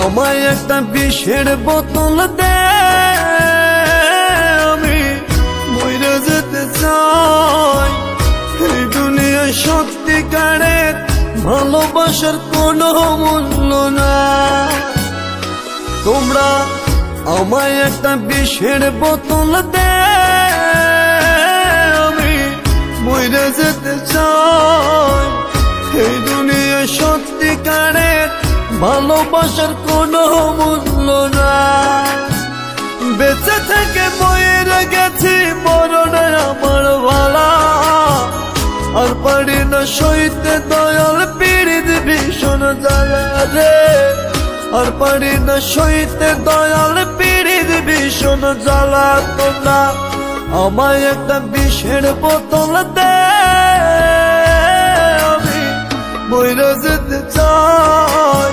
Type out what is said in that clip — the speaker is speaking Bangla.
আমায় একটা বিষের বোতল দে, আমি মইরা যেতে চাই। এই দুনিয়ায় সত্যিকারের ভালোবাসার কোনো মূল্য না। তোমরা আমায় একটা বিষের বোতল দে, আমি মইরা যেতে চাই। এই দুনিয়ায় সত্যিকারের ভালোবাসার কোনো মূল্য না। বেঁচে থেকে মরে গেছি, মরণে আমার ভালা। আর পারি না সইতে দয়াল পীড়িত ভীষণ জ্বালা রে। আর পারি না সইতে দয়াল পীড়িত ভীষণ জ্বালা। তোমরা আমায় একটা বিষের বোতল দে, আমি মইরা যেতে চাই।